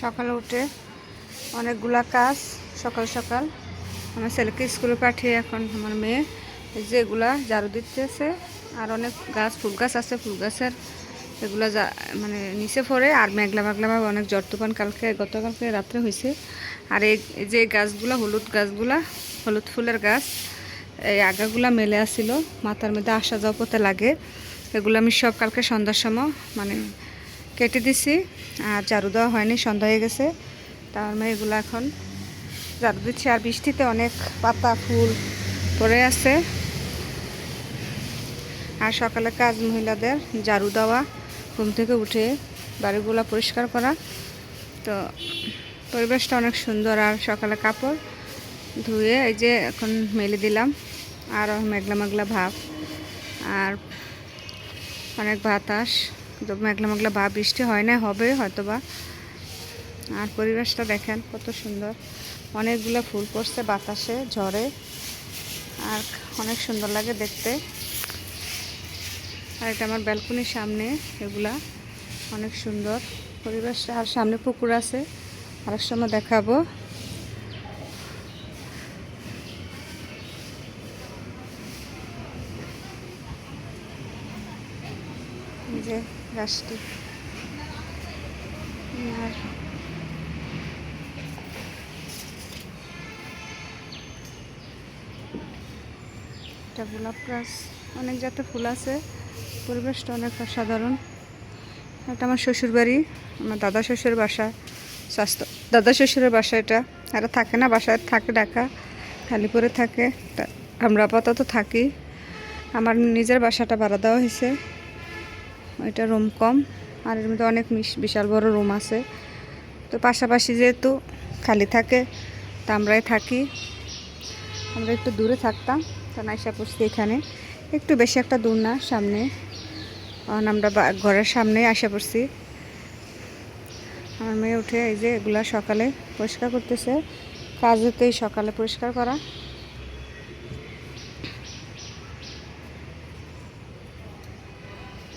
সকালে উঠে অনেকগুলা কাজ। সকাল সকাল আমার ছেলেকে স্কুলে পাঠিয়ে এখন আমার মেয়ে যে এগুলা ঝাড়ু দিতেছে। আর অনেক গাছ, ফুল গাছ আছে, ফুল গাছের এগুলা মানে নিচে পড়ে। আর মেঘলা মেঘলা ভাবে অনেক ঝড় তুফান গতকালকে রাত্রে হয়েছে। আর এই যে গাছগুলা, হলুদ গাছগুলা, হলুদ ফুলের গাছ, এই আগাগুলা মেলে আসছিল, মাথার মধ্যে আসা যাওয়া করতে লাগে। এগুলো আমি সব কালকে সন্ধ্যার সময় মানে কেটে দিছি। আর ঝাড়ু দেওয়া হয়নি, সন্ধ্যা হয়ে গেছে। তার মানে এগুলো এখন ঝাড়ু দিচ্ছি। আর বৃষ্টিতে অনেক পাতা ফুল পড়ে আছে। আর সকালে কাজ মহিলাদের ঝাড়ু দেওয়া, ঘুম থেকে উঠে বাড়িগুলো পরিষ্কার করা। তো পরিবেশটা অনেক সুন্দর। আর সকালে কাপড় ধুয়ে এই যে এখন মেলে দিলাম। আর মেঘলা মেঘলা ভাব, আর অনেক বাতাস, মেঘলা মেঘলা ভাব, বৃষ্টি হয় না, হবে হয়তোবা। আর পরিবেশটা দেখেন কত সুন্দর, অনেকগুলো ফুল পড়ছে বাতাসে, ঝড়ে। আর অনেক সুন্দর লাগে দেখতে। আর এটা আমার ব্যালকনির সামনে, এগুলা অনেক সুন্দর পরিবেশটা। আর সামনে পুকুর আছে, আরেক সময় দেখাবো। যে গাছটি, আর এটা গোলাপ গাছ, অনেক জাতের ফুল আছে। পরিবেশটা অনেক অসাধারণ। এটা আমার শ্বশুর বাড়ি, আমার দাদা শ্বশুরের বাসা, দাদা শ্বশুরের বাসা। এটা এরা থাকে না, বাসায় থাকে, ঢাকা খালি করে থাকে। আমরা আপাতত থাকি। আমার নিজের বাসাটা ভাড়া দেওয়া হয়েছে, ওইটা রুম কম। আর এর মধ্যে অনেক বিশাল বড় রুম আছে। তো পাশাপাশি যেহেতু খালি থাকে, তা আমরাই থাকি। আমরা একটু দূরে থাকতাম, তো আইসা পড়ছি এখানে। একটু বেশি একটা দূর না, সামনে। আমরা ঘরের সামনে আসা পড়ছি। আমার মেয়ে উঠে এই যে এগুলা সকালে পরিষ্কার করতেছে। কাজ হতেই সকালে পরিষ্কার করা।